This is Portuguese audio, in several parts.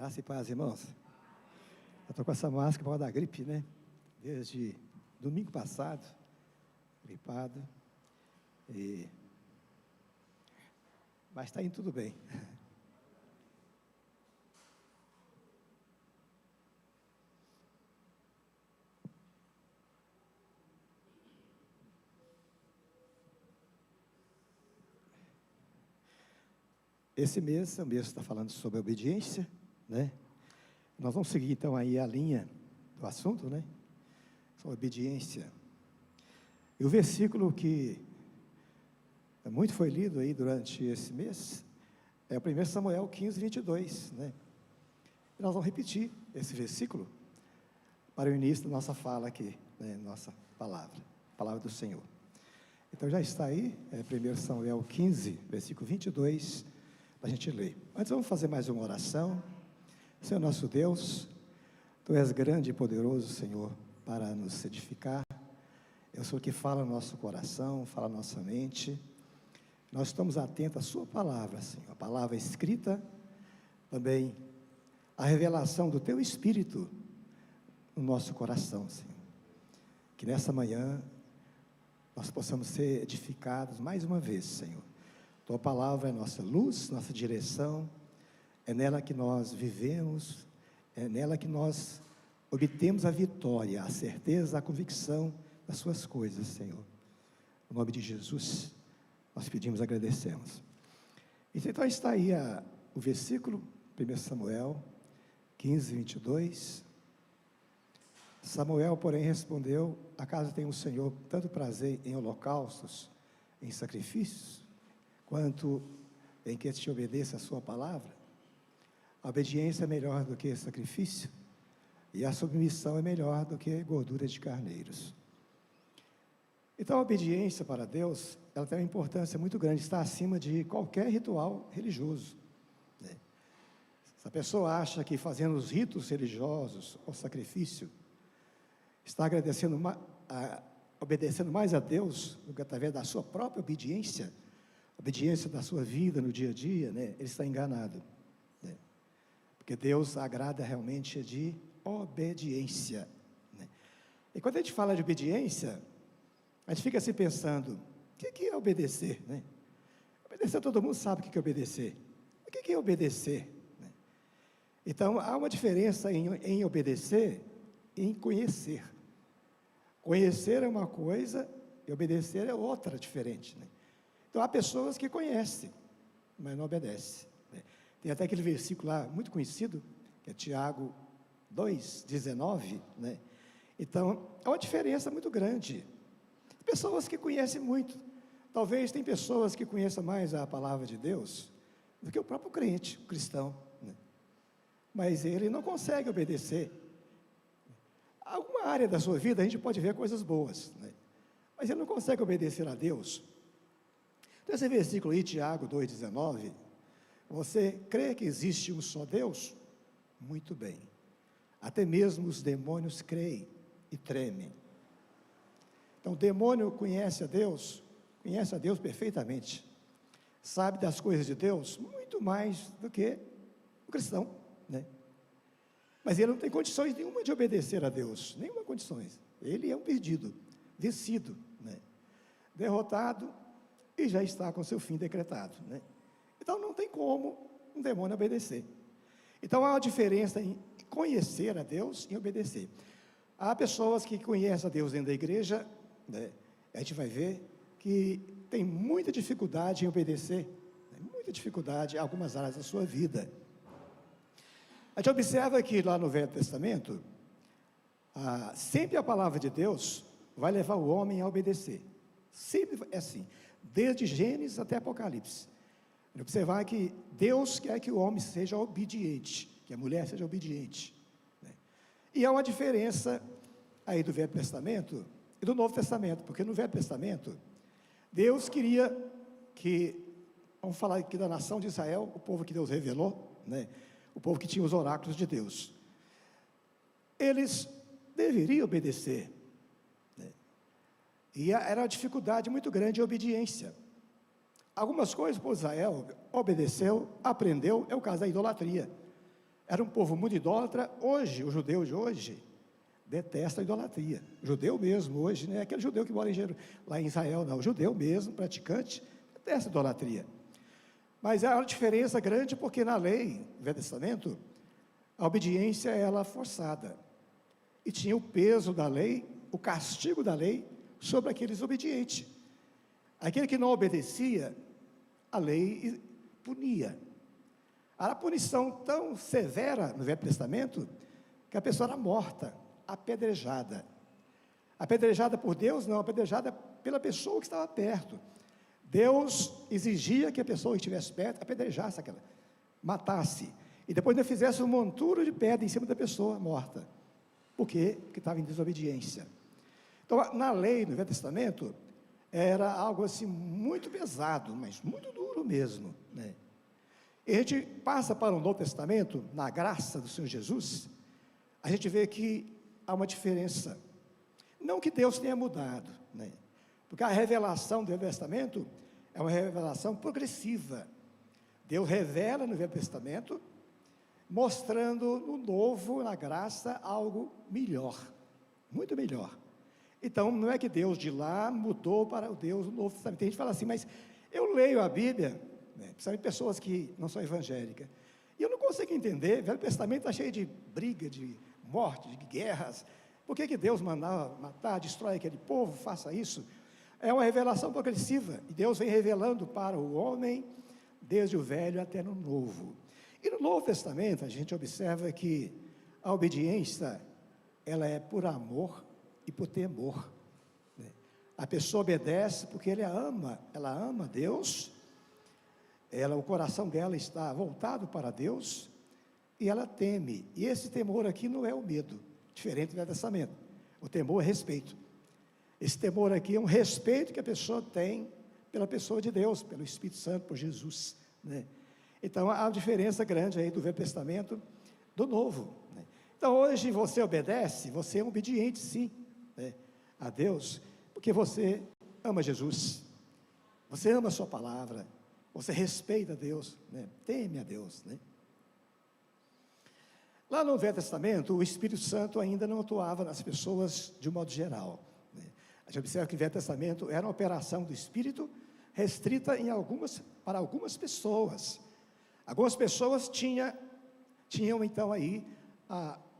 Graça e paz, irmãos. Eu estou com essa máscara por causa da gripe, né? Desde domingo passado, gripado. Mas está indo tudo bem. Esse mês é o mês que está falando sobre obediência, né? Nós vamos seguir então aí a linha do assunto, né? Sobre obediência. E o versículo que muito foi lido aí durante esse mês é o 1 Samuel 15, 22, né? E nós vamos repetir esse versículo para o início da nossa fala aqui, né? Nossa palavra do Senhor. Então já está aí, 1 Samuel 15, versículo 22, para a gente ler. Antes vamos fazer mais uma oração. Senhor nosso Deus, Tu és grande e poderoso, Senhor, para nos edificar. Eu sou o que fala no nosso coração, fala na nossa mente. Nós estamos atentos à Sua palavra, Senhor, a palavra escrita, também a revelação do Teu Espírito no nosso coração, Senhor. Que nessa manhã nós possamos ser edificados mais uma vez, Senhor. Tua palavra é nossa luz, nossa direção. É nela que nós vivemos, é nela que nós obtemos a vitória, a certeza, a convicção das Suas coisas, Senhor. No nome de Jesus, nós pedimos e agradecemos. Então está aí o versículo, 1 Samuel 15, 22. Samuel, porém, respondeu: acaso tem o Senhor tanto prazer em holocaustos, em sacrifícios, quanto em que te obedeça a sua palavra? A obediência é melhor do que sacrifício, e a submissão é melhor do que gordura de carneiros. Então a obediência para Deus, ela tem uma importância muito grande, está acima de qualquer ritual religioso, né? Se a pessoa acha que fazendo os ritos religiosos, ou sacrifício, está obedecendo mais a Deus, do que através da sua própria obediência da sua vida no dia a dia, né? Ele está enganado, né? Porque Deus agrada realmente de obediência, né? E quando a gente fala de obediência, a gente fica assim pensando: o que é obedecer, né? Obedecer, todo mundo sabe o que é obedecer. O que é obedecer, né? Então, há uma diferença em obedecer e em conhecer. Conhecer é uma coisa e obedecer é outra, diferente, né? Então, há pessoas que conhecem, mas não obedecem, né? Tem até aquele versículo lá, muito conhecido, que é Tiago 2, 19, né? Então, há uma diferença muito grande. Pessoas que conhecem muito, talvez tem pessoas que conheçam mais a palavra de Deus do que o próprio crente, o cristão, né? Mas ele não consegue obedecer. Alguma área da sua vida a gente pode ver coisas boas, né? Mas ele não consegue obedecer a Deus. Então esse versículo aí, Tiago 2,19, você crê que existe um só Deus? Muito bem. Até mesmo os demônios creem e tremem. Então o demônio conhece a Deus perfeitamente, sabe das coisas de Deus muito mais do que o cristão, né? Mas ele não tem condições nenhuma de obedecer a Deus, nenhuma condições. Ele é um perdido, vencido, né? Derrotado, e já está com seu fim decretado, né? Então não tem como um demônio obedecer. Então há uma diferença em conhecer a Deus e obedecer. Há pessoas que conhecem a Deus dentro da igreja, né? A gente vai ver que tem muita dificuldade em obedecer, né? Muita dificuldade em algumas áreas da sua vida. A gente observa que lá no Velho Testamento, sempre a palavra de Deus vai levar o homem a obedecer. Sempre é assim, desde Gênesis até Apocalipse. Observar que Deus quer que o homem seja obediente, que a mulher seja obediente, né? E há uma diferença aí do Velho Testamento e do Novo Testamento, porque no Velho Testamento, Deus queria que, vamos falar aqui da nação de Israel, o povo que Deus revelou, né? O povo que tinha os oráculos de Deus, eles deveriam obedecer, né? E era uma dificuldade muito grande de obediência. Algumas coisas, por Israel obedeceu, aprendeu, é o caso da idolatria. Era um povo muito idólatra. Hoje, o judeu de hoje detesta a idolatria. O judeu mesmo hoje, não é aquele judeu que mora lá em Israel, não. O judeu mesmo, praticante, detesta a idolatria. Mas há uma diferença grande, porque na lei, no Velho Testamento, a obediência era forçada. E tinha o peso da lei, o castigo da lei, sobre aqueles obedientes. Aquele que não obedecia, a lei punia. Era a punição tão severa no Velho Testamento, que a pessoa era morta, apedrejada. Apedrejada por Deus? Não, apedrejada pela pessoa que estava perto. Deus exigia que a pessoa que estivesse perto apedrejasse aquela, matasse. E depois ainda fizesse um monturo de pedra em cima da pessoa morta. Por quê? Porque estava em desobediência. Então, na lei, no Velho Testamento, era algo assim muito pesado, mas muito duro mesmo, né? E a gente passa para o Novo Testamento, na graça do Senhor Jesus, a gente vê que há uma diferença. Não que Deus tenha mudado, né? Porque a revelação do Velho Testamento é uma revelação progressiva. Deus revela no Velho Testamento, mostrando no Novo, na graça, algo melhor, muito melhor. Então, não é que Deus de lá mudou para o Deus do Novo Testamento. Tem gente que fala assim, mas eu leio a Bíblia, né, principalmente pessoas que não são evangélicas, e eu não consigo entender. O Velho Testamento está cheio de briga, de morte, de guerras. Por que Deus mandava matar, destrói aquele povo, faça isso? É uma revelação progressiva, e Deus vem revelando para o homem, desde o Velho até no Novo. E no Novo Testamento, a gente observa que a obediência, ela é por amor e por temor, né? A pessoa obedece porque ela ama Deus, o coração dela está voltado para Deus, e ela teme. E esse temor aqui não é o medo, diferente do Velho Testamento. O temor é respeito. Esse temor aqui é um respeito que a pessoa tem pela pessoa de Deus, pelo Espírito Santo, por Jesus, né? Então, há uma diferença grande aí do Velho Testamento do Novo, né? Então, hoje você obedece, você é obediente, sim, né, a Deus, porque você ama Jesus, você ama a sua palavra, você respeita a Deus, né, teme a Deus, né? Lá no Velho Testamento, o Espírito Santo ainda não atuava nas pessoas de um modo geral, né? A gente observa que o Velho Testamento era uma operação do Espírito restrita para algumas pessoas. Algumas pessoas tinham então aí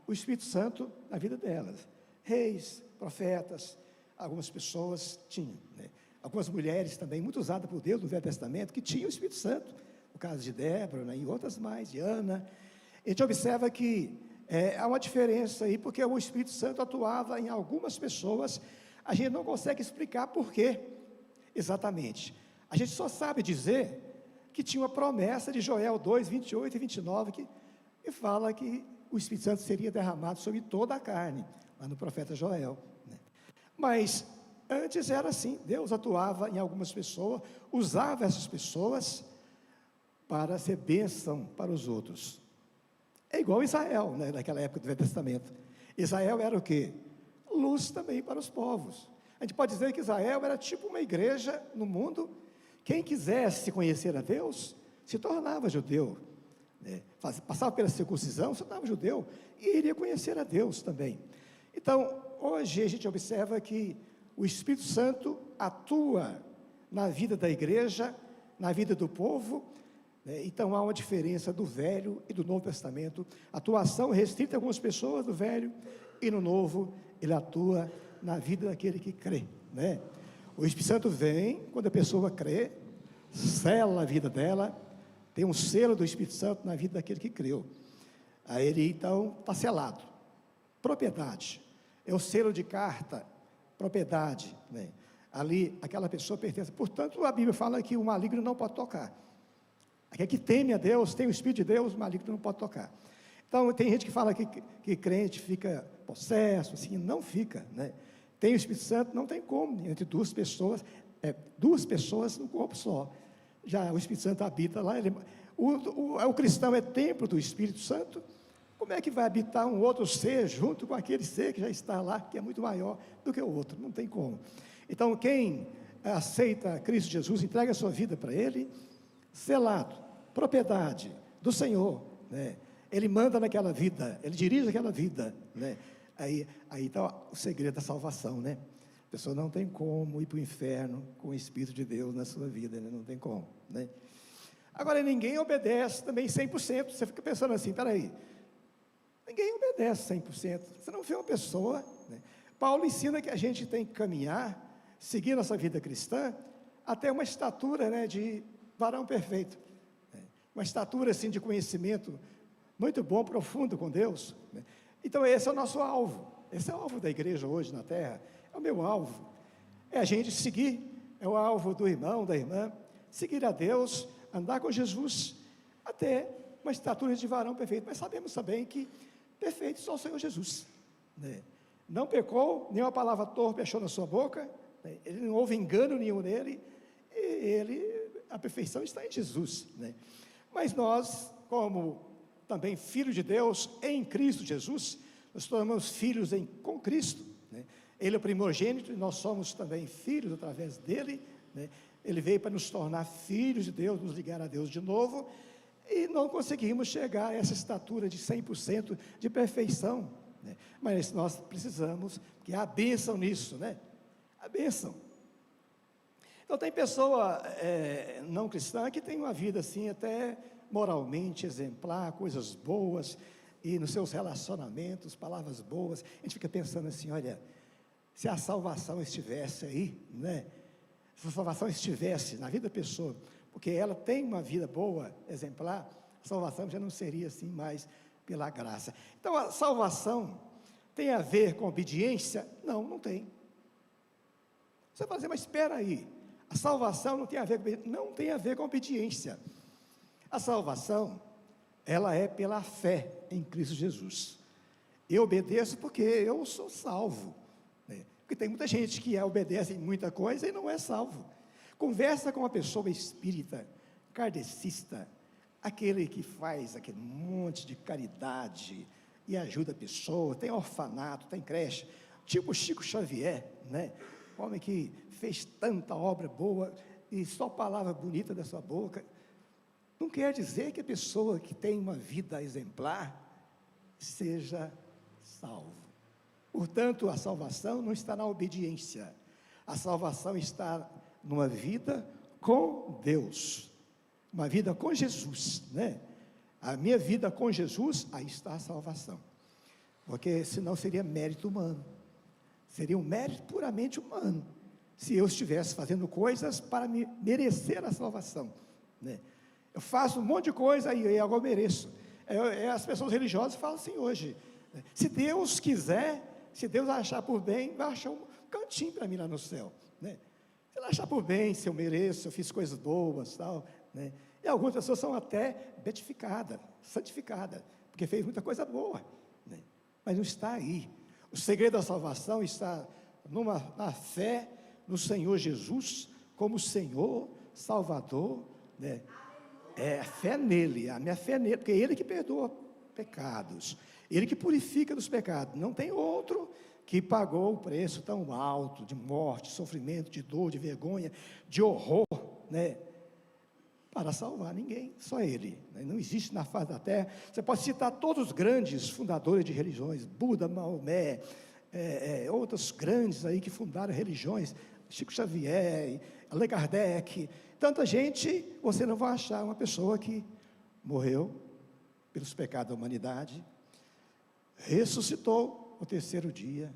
o Espírito Santo na vida delas. Reis, profetas, algumas pessoas tinham, né? Algumas mulheres também, muito usadas por Deus no Velho Testamento, que tinham o Espírito Santo. No caso de Débora, né, e outras mais, de Ana. A gente observa que há uma diferença aí, porque o Espírito Santo atuava em algumas pessoas. A gente não consegue explicar por quê, exatamente. A gente só sabe dizer que tinha uma promessa de Joel 2, 28 e 29, que fala que o Espírito Santo seria derramado sobre toda a carne, lá no profeta Joel, né? Mas antes era assim, Deus atuava em algumas pessoas, usava essas pessoas para ser bênção para os outros. É igual Israel, né, naquela época do Velho Testamento. Israel era o quê? Luz também para os povos. A gente pode dizer que Israel era tipo uma igreja no mundo. Quem quisesse conhecer a Deus, se tornava judeu, né? Passava pela circuncisão, se tornava judeu, e iria conhecer a Deus também. Então, hoje a gente observa que o Espírito Santo atua na vida da igreja, na vida do povo, né? Então há uma diferença do Velho e do Novo Testamento. Atuação restrita a algumas pessoas do Velho, e no Novo ele atua na vida daquele que crê, né? O Espírito Santo vem quando a pessoa crê, sela a vida dela, tem um selo do Espírito Santo na vida daquele que creu. Aí ele então está selado. Propriedade, é o selo de carta, propriedade, né? Ali aquela pessoa pertence. Portanto, a Bíblia fala que o maligno não pode tocar. Aquele que teme a Deus, tem o Espírito de Deus, o maligno não pode tocar. Então, tem gente que fala que crente fica possesso, assim, não fica, né? Tem o Espírito Santo, não tem como, entre duas pessoas no corpo só. Já o Espírito Santo habita lá, o cristão é templo do Espírito Santo. Como é que vai habitar um outro ser junto com aquele ser que já está lá, que é muito maior do que o outro? Não tem como. Então, quem aceita Cristo Jesus, entrega a sua vida para Ele, selado, propriedade do Senhor, né? Ele manda naquela vida, Ele dirige aquela vida, né? Aí está o segredo da salvação, né? A pessoa não tem como ir para o inferno com o Espírito de Deus na sua vida, né? Não tem como, né? Agora, ninguém obedece também 100%, você fica pensando assim, peraí, ninguém obedece 100%, você não vê uma pessoa, né? Paulo ensina que a gente tem que caminhar, seguir nossa vida cristã, até uma estatura, né, de varão perfeito, né? Uma estatura assim de conhecimento muito bom, profundo com Deus, né? Então esse é o nosso alvo, esse é o alvo da igreja hoje na terra, é o meu alvo, é a gente seguir, é o alvo do irmão, da irmã, seguir a Deus, andar com Jesus, até uma estatura de varão perfeito, mas sabemos também que perfeito só o Senhor Jesus, né? Não pecou, nenhuma palavra torpe achou na sua boca, né? Ele não houve engano nenhum nele, a perfeição está em Jesus, né? Mas nós, como também filhos de Deus, em Cristo Jesus, nós tornamos filhos com Cristo, né? Ele é o primogênito e nós somos também filhos através dele, né? Ele veio para nos tornar filhos de Deus, nos ligar a Deus de novo, e não conseguimos chegar a essa estatura de 100% de perfeição, né? Mas nós precisamos, que há bênção nisso, né? A bênção. Então tem pessoa não cristã que tem uma vida assim até moralmente exemplar, coisas boas, e nos seus relacionamentos, palavras boas, a gente fica pensando assim, olha, se a salvação estivesse aí, né? Se a salvação estivesse na vida da pessoa, porque ela tem uma vida boa, exemplar, a salvação já não seria assim mais pela graça. Então a salvação tem a ver com obediência? Não, não tem. Você vai dizer, mas espera aí, a salvação não tem a ver com obediência? Não tem a ver com obediência. A salvação, ela é pela fé em Cristo Jesus. Eu obedeço porque eu sou salvo, né? Porque tem muita gente que obedece em muita coisa e não é salvo. Conversa com uma pessoa espírita, kardecista, aquele que faz aquele monte de caridade e ajuda a pessoa, tem orfanato, tem creche, tipo Chico Xavier, né? Homem que fez tanta obra boa e só palavra bonita da sua boca. Não quer dizer que a pessoa que tem uma vida exemplar seja salvo. Portanto, a salvação não está na obediência, a salvação está numa vida com Deus, uma vida com Jesus, né? A minha vida com Jesus, aí está a salvação, porque senão seria mérito humano, seria um mérito puramente humano, se eu estivesse fazendo coisas para me merecer a salvação, né? Eu faço um monte de coisa e agora eu mereço. As pessoas religiosas falam assim hoje, né? Se Deus quiser, se Deus achar por bem, vai achar um cantinho para mim lá no céu, né? Se Ele achar por bem, se eu mereço, se eu fiz coisas boas, tal, né? E algumas pessoas são até beatificadas, santificadas, porque fez muita coisa boa, né? Mas não está aí. O segredo da salvação está na fé no Senhor Jesus, como Senhor, Salvador, né? É a fé nele, a minha fé nele, porque é Ele que perdoa pecados, Ele que purifica dos pecados, não tem outro que pagou o preço tão alto, de morte, de sofrimento, de dor, de vergonha, de horror, né? Para salvar ninguém, só Ele, né? Não existe na face da terra. Você pode citar todos os grandes fundadores de religiões, Buda, Maomé, outros grandes aí que fundaram religiões, Chico Xavier, Allan Kardec, tanta gente, você não vai achar uma pessoa que morreu pelos pecados da humanidade, ressuscitou no terceiro dia,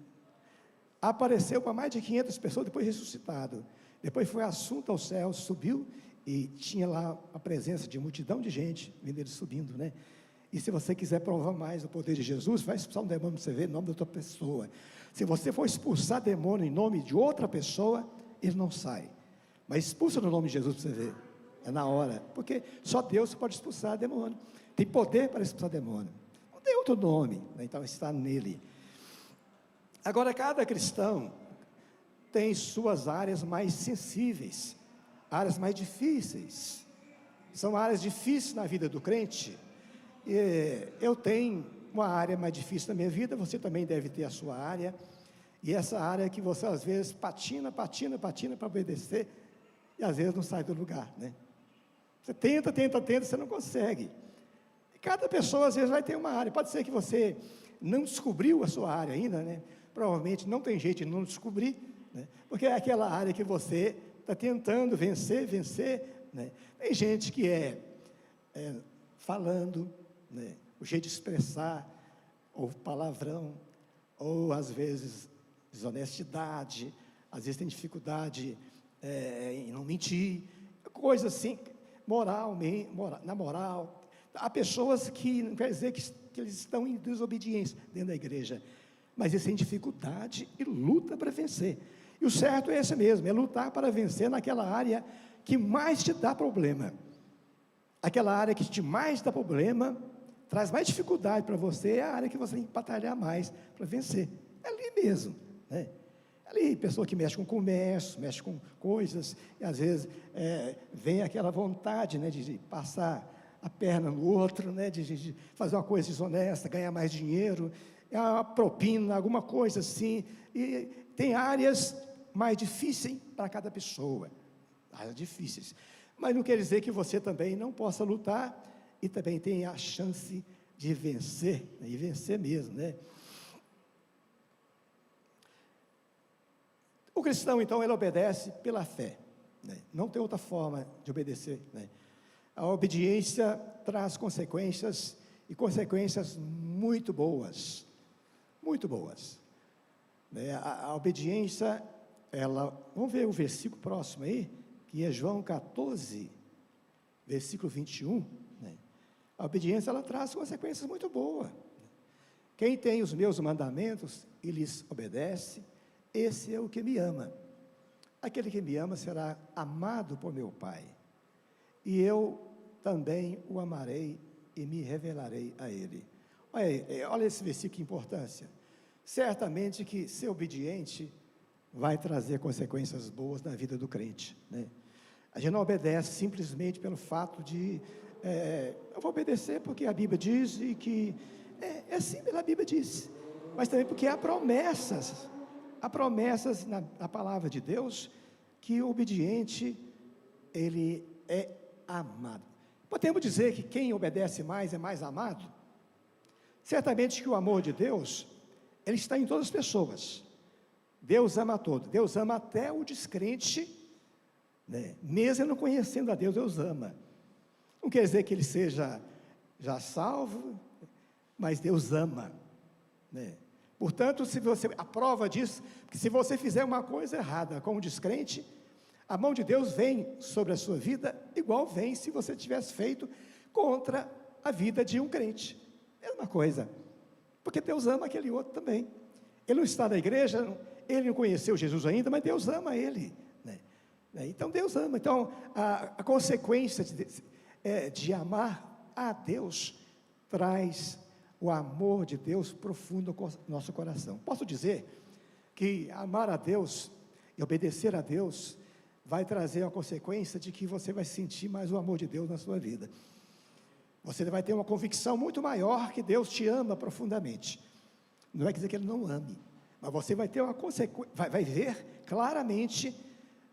apareceu para mais de 500 pessoas, depois ressuscitado, depois foi assunto ao céu, subiu, e tinha lá a presença de multidão de gente, vendo ele subindo, né? E se você quiser provar mais o poder de Jesus, vai expulsar um demônio para você ver, em nome da outra pessoa. Se você for expulsar demônio em nome de outra pessoa, ele não sai. Mas expulsa no nome de Jesus para você ver. É na hora. Porque só Deus pode expulsar demônio. Tem poder para expulsar demônio. Não tem outro nome, né? Então está nele. Agora, cada cristão tem suas áreas mais sensíveis, áreas mais difíceis. São áreas difíceis na vida do crente. Eu tenho uma área mais difícil na minha vida, você também deve ter a sua área, e essa área que você às vezes patina para obedecer, e às vezes não sai do lugar, né? Você tenta, você não consegue. Cada pessoa, às vezes, vai ter uma área. Pode ser que você não descobriu a sua área ainda, né? Provavelmente não tem jeito de não descobrir, né? Porque é aquela área que você está tentando vencer, né? Tem gente que falando, né? O jeito de expressar, ou palavrão, ou às vezes desonestidade, às vezes tem dificuldade em não mentir, coisa assim, na moral. Há pessoas que não quer dizer que eles estão em desobediência dentro da igreja, mas eles têm dificuldade e luta para vencer. E o certo é esse mesmo, é lutar para vencer naquela área que mais te dá problema. Aquela área que mais dá problema, traz mais dificuldade para você, é a área que você tem que batalhar mais para vencer. É ali mesmo, né? Ali, pessoa que mexe com comércio, mexe com coisas, e às vezes vem aquela vontade, né, de passar a perna no outro, né, de fazer uma coisa desonesta, ganhar mais dinheiro, uma propina, alguma coisa assim. E tem áreas mais difíceis para cada pessoa, áreas difíceis. Mas não quer dizer que você também não possa lutar e também tem a chance de vencer, né, e vencer mesmo, né? O cristão, então, ele obedece pela fé, né? Não tem outra forma de obedecer, né? A obediência traz consequências, e consequências muito boas, né? A obediência, vamos ver o versículo próximo aí, que é João 14, versículo 21, né? A obediência, ela traz consequências muito boas. Quem tem os meus mandamentos e lhes obedece, esse é o que me ama. Aquele que me ama será amado por meu Pai, e eu também o amarei e me revelarei a ele. Olha esse versículo, que importância. Certamente que ser obediente vai trazer consequências boas na vida do crente, né? A gente não obedece simplesmente pelo fato de, eu vou obedecer porque a Bíblia diz, e que, assim a Bíblia diz, mas também porque há promessas na palavra de Deus, que o obediente, ele é amado. Podemos dizer que quem obedece mais é mais amado? Certamente que o amor de Deus, ele está em todas as pessoas. Deus ama a todos, Deus ama até o descrente, né? Mesmo não conhecendo a Deus, Deus ama. Não quer dizer que ele seja já salvo, mas Deus ama, né? Portanto, a prova disso, que se você fizer uma coisa errada com o descrente, a mão de Deus vem sobre a sua vida, igual vem se você tivesse feito contra a vida de um crente. Mesma coisa, porque Deus ama aquele outro também. Ele não está na igreja, ele não conheceu Jesus ainda, mas Deus ama ele, né? Então Deus ama. Então a consequência de amar a Deus traz o amor de Deus profundo no nosso coração. Posso dizer que amar a Deus e obedecer a Deus vai trazer a consequência de que você vai sentir mais o amor de Deus na sua vida. Você vai ter uma convicção muito maior que Deus te ama profundamente. Não é dizer que Ele não ame, mas você vai ter uma consequência, vai ver claramente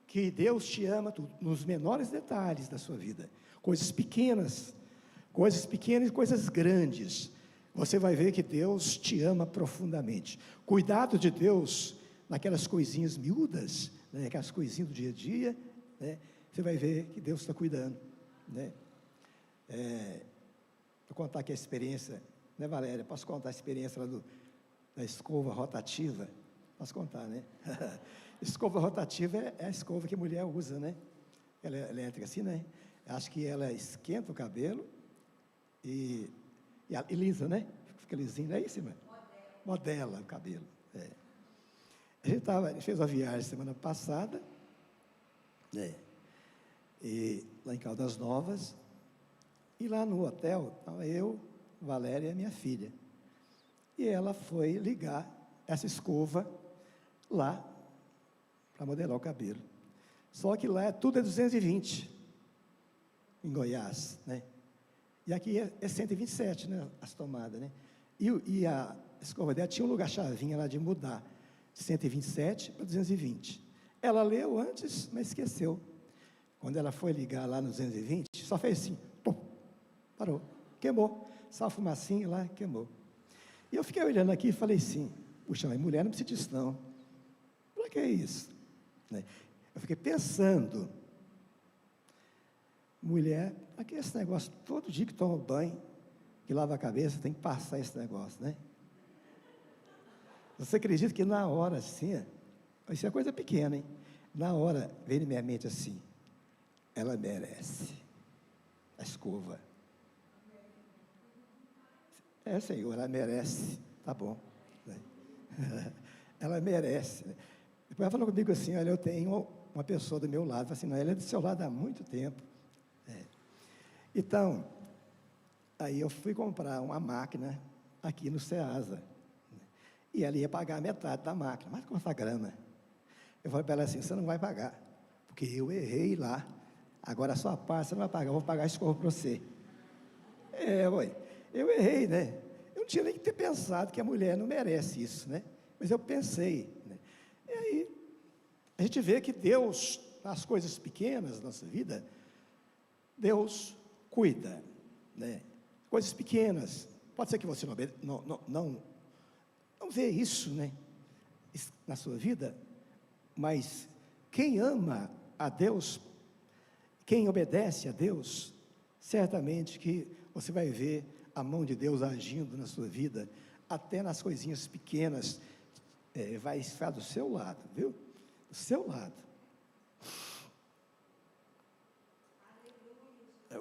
que Deus te ama nos menores detalhes da sua vida. Coisas pequenas e coisas grandes. Você vai ver que Deus te ama profundamente. Cuidado de Deus naquelas coisinhas miúdas, né, aquelas coisinhas do dia a dia, né, você vai ver que Deus está cuidando, né? Vou contar aqui a experiência, né, Valéria? Posso contar a experiência lá da escova rotativa? Posso contar, né? Escova rotativa é a escova que a mulher usa, né? Ela é elétrica assim, né? Acho que ela esquenta o cabelo e lisa, né? Fica lisinho, não é isso, irmã? Modela o cabelo. A gente fez uma viagem semana passada, né? E lá em Caldas Novas, e lá no hotel estava eu, Valéria e a minha filha. E ela foi ligar essa escova lá para modelar o cabelo. Só que lá tudo é 220 em Goiás, né? E aqui é 127, né, as tomadas, né? E a escova dela tinha um lugar chavinha lá de mudar, de 127 para 220. Ela leu antes, mas esqueceu. Quando ela foi ligar lá no 220, só fez assim, pum, parou, queimou. só a fumacinha lá, queimou. E eu fiquei olhando aqui e falei assim, puxa, mas mulher não precisa disso não. Para que isso? Né? Eu fiquei pensando, mulher, aqui esse negócio, todo dia que toma banho, que lava a cabeça, tem que passar esse negócio, né? Você acredita que na hora assim, isso é coisa pequena, hein? Na hora, veio na minha mente assim, ela merece a escova. Senhor, ela merece, tá bom. Né? Ela merece. Né? Depois ela falou comigo assim, olha, eu tenho uma pessoa do meu lado, assim, não, ela é do seu lado há muito tempo. Então, aí eu fui comprar uma máquina aqui no Ceasa, e ela ia pagar metade da máquina, mas cortar grama. Eu falei para ela assim, você não vai pagar, porque eu errei lá, agora a sua parte você não vai pagar, eu vou pagar a escova para você. Eu errei, né? Eu não tinha nem que ter pensado que a mulher não merece isso, né? Mas eu pensei, né? E aí, a gente vê que Deus, nas coisas pequenas da nossa vida, Deus cuida, né? Coisas pequenas, pode ser que você não vê isso, né? Na sua vida, mas quem ama a Deus, quem obedece a Deus, certamente que você vai ver a mão de Deus agindo na sua vida, até nas coisinhas pequenas, vai estar do seu lado, viu? Do seu lado.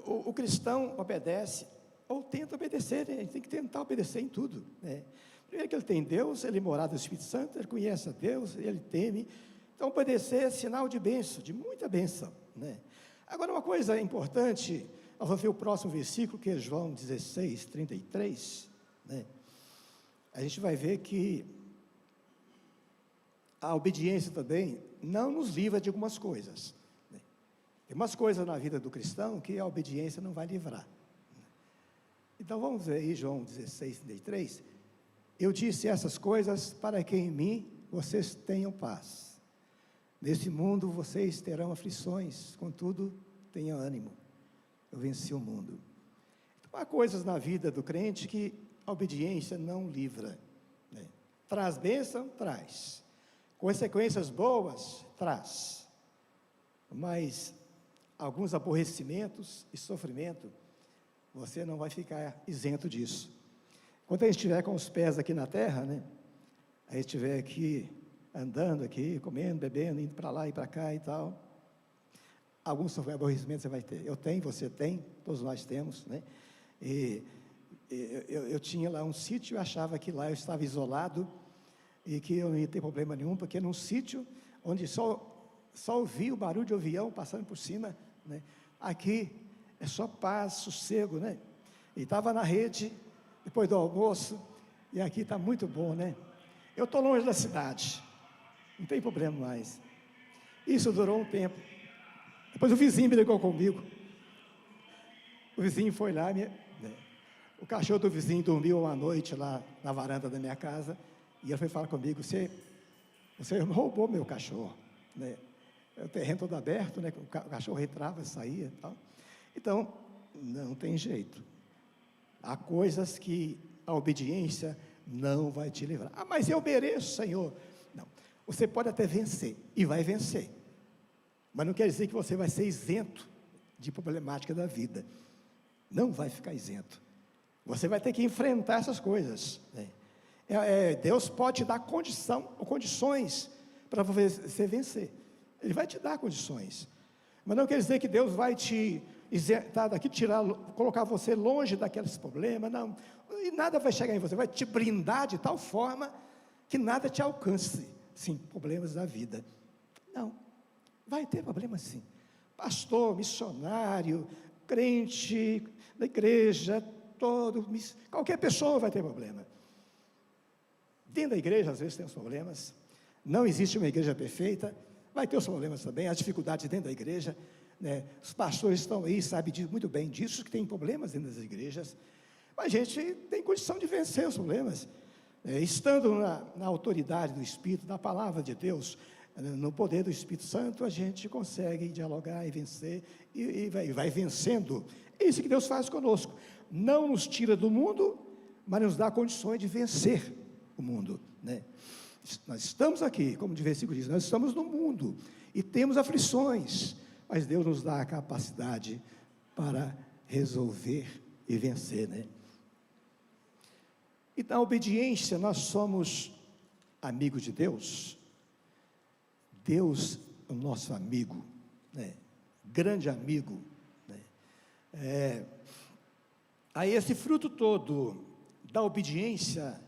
O cristão obedece, ou tenta obedecer, né? Ele tem que tentar obedecer em tudo, né? Primeiro que ele tem Deus, ele é morado do Espírito Santo, ele conhece a Deus, ele teme. Então, obedecer é sinal de bênção, de muita bênção, né? Agora, uma coisa importante, nós vamos ver o próximo versículo, que é João 16, 33, né? A gente vai ver que a obediência também não nos livra de algumas coisas, né? Tem umas coisas na vida do cristão que a obediência não vai livrar. Então, vamos ver aí João 16, 33. Eu disse essas coisas para que em mim vocês tenham paz. Nesse mundo vocês terão aflições, contudo, tenham ânimo. Eu venci o mundo. Então, há coisas na vida do crente que a obediência não livra, né? Traz bênção? Traz. Consequências boas? Traz. Mas alguns aborrecimentos e sofrimento, você não vai ficar isento disso. Quando a gente estiver com os pés aqui na terra, né? A gente estiver aqui, andando aqui, comendo, bebendo, indo para lá e para cá e tal, alguns aborrecimentos você vai ter. Eu tenho, você tem, todos nós temos, né? E eu tinha lá um sítio, eu achava que lá eu estava isolado e que eu não ia ter problema nenhum, porque num sítio onde só ouvia o barulho de avião passando por cima, né? Aqui é só paz, sossego, né? E estava na rede, depois do almoço, e aqui está muito bom, né? Eu estou longe da cidade, não tem problema mais. Isso durou um tempo. Depois o vizinho me ligou comigo. O vizinho foi lá, o cachorro do vizinho dormiu uma noite lá na varanda da minha casa, e ele foi falar comigo, você roubou meu cachorro, né? O terreno todo aberto, né? O cachorro entrava e saía e tal. Então, não tem jeito. Há coisas que a obediência não vai te livrar. Ah, mas eu mereço, Senhor. Não, você pode até vencer, e vai vencer, mas não quer dizer que você vai ser isento de problemática da vida. Não vai ficar isento. Você vai ter que enfrentar essas coisas, né? Deus pode te dar condições para você vencer. Ele vai te dar condições, mas não quer dizer que Deus vai te isentar daqui, colocar você longe daqueles problemas, não, e nada vai chegar em você, vai te blindar de tal forma que nada te alcance, sim, problemas da vida. Não, vai ter problema sim, pastor, missionário, crente da igreja, qualquer pessoa vai ter problema. Dentro da igreja às vezes tem os problemas, não existe uma igreja perfeita, vai ter os problemas também, as dificuldades dentro da igreja, né? Os pastores estão aí, sabem muito bem disso, que tem problemas dentro das igrejas, mas a gente tem condição de vencer os problemas, estando na autoridade do Espírito, na palavra de Deus, no poder do Espírito Santo, a gente consegue dialogar e vencer, e vai vencendo. É isso que Deus faz conosco, não nos tira do mundo, mas nos dá condições de vencer o mundo, né? Nós estamos aqui, como o versículo diz, nós estamos no mundo e temos aflições, mas Deus nos dá a capacidade para resolver e vencer, né? E na obediência nós somos amigos de Deus. Deus é o nosso amigo, né? Grande amigo, né? Aí esse fruto todo da obediência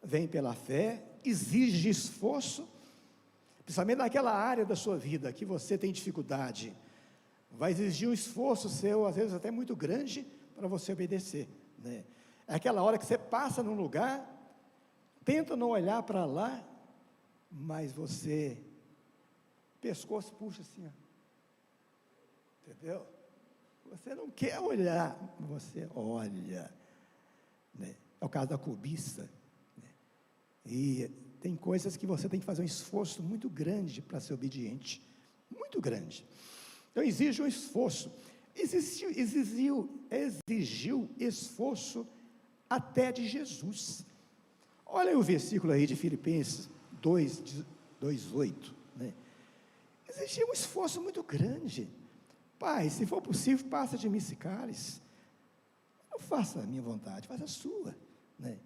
vem pela fé, exige esforço, principalmente naquela área da sua vida que você tem dificuldade, vai exigir um esforço seu, às vezes até muito grande, para você obedecer, né? É aquela hora que você passa num lugar, tenta não olhar para lá, mas você, pescoço puxa assim, ó. Entendeu? Você não quer olhar, você olha, né? É o caso da cobiça, né? E tem coisas que você tem que fazer um esforço muito grande para ser obediente, muito grande. Então exige um esforço, exigiu esforço até de Jesus. Olha aí o versículo aí de Filipenses 2:8, né? Exigia um esforço muito grande. Pai, se for possível, passa de mim esse cálice. Não faça a minha vontade, faça a sua, né?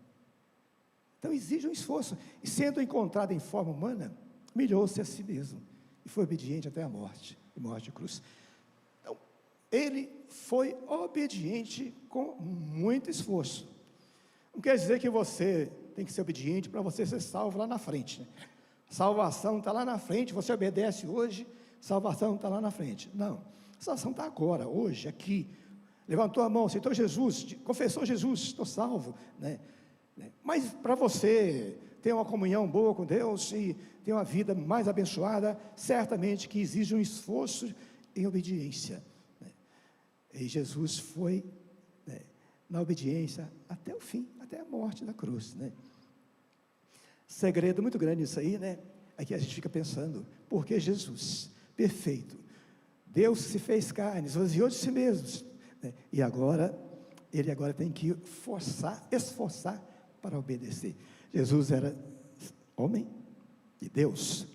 Então exige um esforço. E sendo encontrado em forma humana, humilhou-se a si mesmo e foi obediente até a morte, e morte de cruz. Então, ele foi obediente com muito esforço. Não quer dizer que você tem que ser obediente para você ser salvo lá na frente, né? Salvação está lá na frente, você obedece hoje, salvação está lá na frente. Não, salvação está agora, hoje, aqui. Levantou a mão, aceitou Jesus, confessou Jesus, estou salvo, né? Mas para você ter uma comunhão boa com Deus e ter uma vida mais abençoada, certamente que exige um esforço em obediência, né? E Jesus foi, né, na obediência até o fim, até a morte da cruz, né? Segredo muito grande isso aí, né? Aqui a gente fica pensando, por que Jesus, perfeito, Deus se fez carne, esvaziou de si mesmo, né? E agora, ele agora tem que esforçar para obedecer. Jesus era homem e Deus,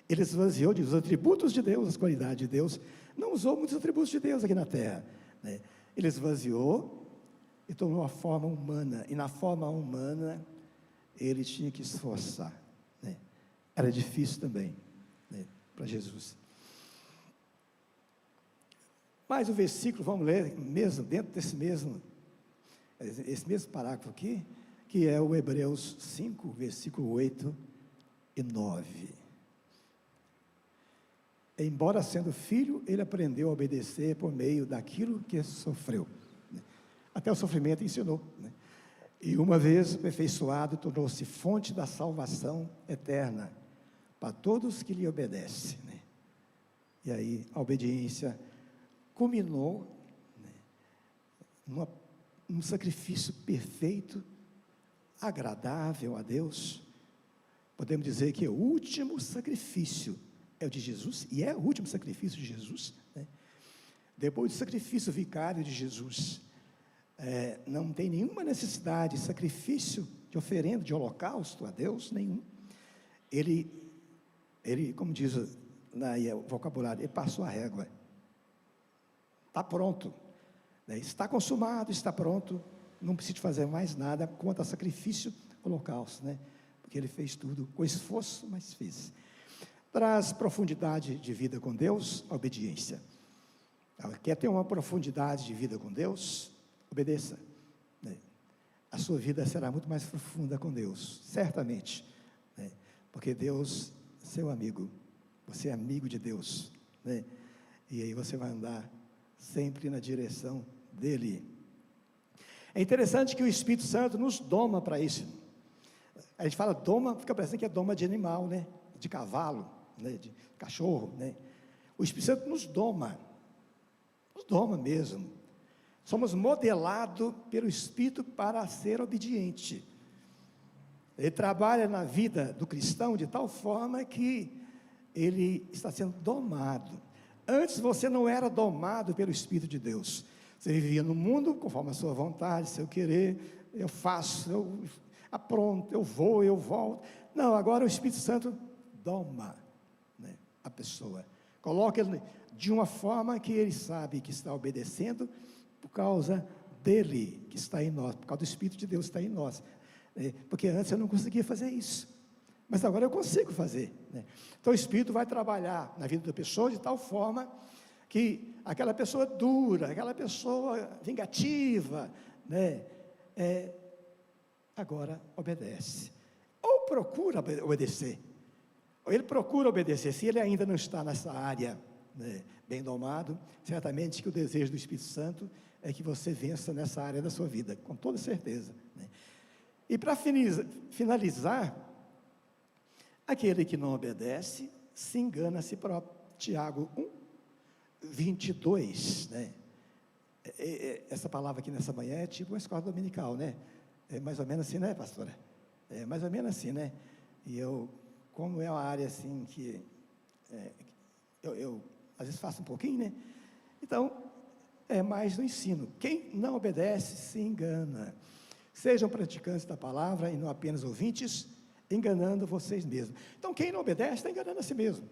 ele esvaziou dos atributos de Deus, as qualidades de Deus, não usou muitos atributos de Deus aqui na terra, né? Ele esvaziou e tomou uma forma humana, e na forma humana, ele tinha que esforçar, né? Era difícil também, né, para Jesus. Mas o versículo, vamos ler mesmo, dentro esse mesmo parágrafo aqui, que é o Hebreus 5, versículo 8 e 9. Embora sendo filho, ele aprendeu a obedecer por meio daquilo que sofreu, né? Até o sofrimento ensinou, né? E uma vez aperfeiçoado, tornou-se fonte da salvação eterna para todos que lhe obedecem, né? E aí a obediência culminou, né, num sacrifício perfeito, agradável a Deus. Podemos dizer que o último sacrifício é o de Jesus, e é o último sacrifício de Jesus, né? Depois do sacrifício vicário de Jesus, não tem nenhuma necessidade de sacrifício, de oferenda, de holocausto a Deus, nenhum. Ele como diz o vocabulário, ele passou a régua, está pronto, né? Está consumado, está pronto, não precisa fazer mais nada quanto a sacrifício, holocausto, né? Porque ele fez tudo com esforço, mas fez. Traz profundidade de vida com Deus, a obediência. Quer ter uma profundidade de vida com Deus? Obedeça, né? A sua vida será muito mais profunda com Deus, certamente, né? Porque Deus é seu amigo, você é amigo de Deus, né? E aí você vai andar sempre na direção dEle. É interessante que o Espírito Santo nos doma para isso. A gente fala doma, fica parecendo que é doma de animal, né? De cavalo, né? De cachorro, né? O Espírito Santo nos doma mesmo. Somos modelados pelo Espírito para ser obediente. Ele trabalha na vida do cristão de tal forma que ele está sendo domado. Antes você não era domado pelo Espírito de Deus, Você vivia no mundo conforme a sua vontade, seu querer, eu faço, eu apronto, eu vou, eu volto. Não, agora o Espírito Santo doma, né, a pessoa, coloca ele de uma forma que ele sabe que está obedecendo por causa dele, que está em nós, por causa do Espírito de Deus que está em nós, porque antes eu não conseguia fazer isso, mas agora eu consigo fazer, né? Então o Espírito vai trabalhar na vida da pessoa de tal forma que aquela pessoa dura, aquela pessoa vingativa, né, agora obedece, ou procura obedecer, ou ele procura obedecer. Se ele ainda não está nessa área, né, bem domado, certamente que o desejo do Espírito Santo é que você vença nessa área da sua vida, com toda certeza, né? E para finalizar, aquele que não obedece se engana a si próprio. Tiago 1:22, né? Essa palavra aqui nessa manhã é tipo uma escola dominical, né? É mais ou menos assim, né, pastora? É mais ou menos assim, né? E como é uma área assim que eu às vezes faço um pouquinho, né? Então, é mais no ensino. Quem não obedece se engana. Sejam praticantes da palavra e não apenas ouvintes, enganando vocês mesmos. Então, quem não obedece está enganando a si mesmo.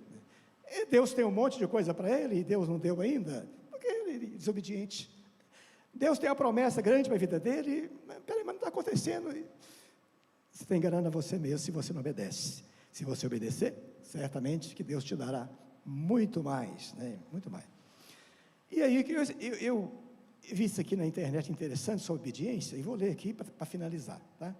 E Deus tem um monte de coisa para ele e Deus não deu ainda, porque ele é desobediente. Deus tem uma promessa grande para a vida dele, peraí, mas não está acontecendo. Você está enganando a você mesmo se você não obedece. Se você obedecer, certamente que Deus te dará muito mais, né? Muito mais. E aí, eu vi isso aqui na internet interessante sobre obediência, e vou ler aqui para finalizar, tá?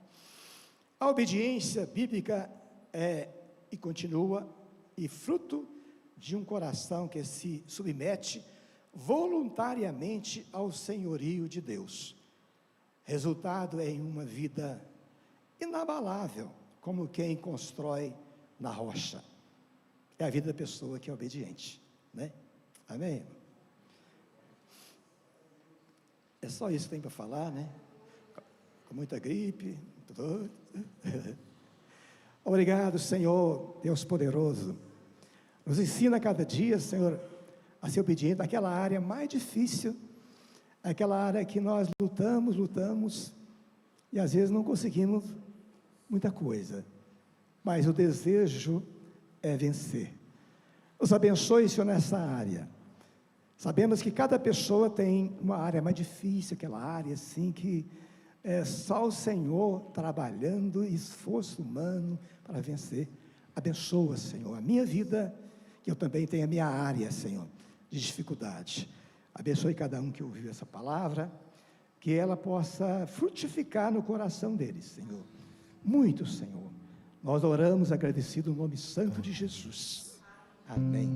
A obediência bíblica é e continua e fruto de um coração que se submete voluntariamente ao senhorio de Deus. Resultado é em uma vida inabalável, como quem constrói na rocha. É a vida da pessoa que é obediente, né? Amém? É só isso que tem para falar, né? Com muita gripe, tudo. Obrigado, Senhor, Deus poderoso. Nos ensina cada dia, Senhor, a ser obediente naquela área mais difícil, aquela área que nós lutamos, e às vezes não conseguimos muita coisa, mas o desejo é vencer. Nos abençoe, Senhor, nessa área. Sabemos que cada pessoa tem uma área mais difícil, aquela área assim que é só o Senhor trabalhando, esforço humano para vencer. Abençoa, Senhor, a minha vida, que eu também tenho a minha área, Senhor, de dificuldade. Abençoe cada um que ouviu essa palavra, que ela possa frutificar no coração deles, Senhor. Muito, Senhor. Nós oramos agradecido no nome santo de Jesus. Amém.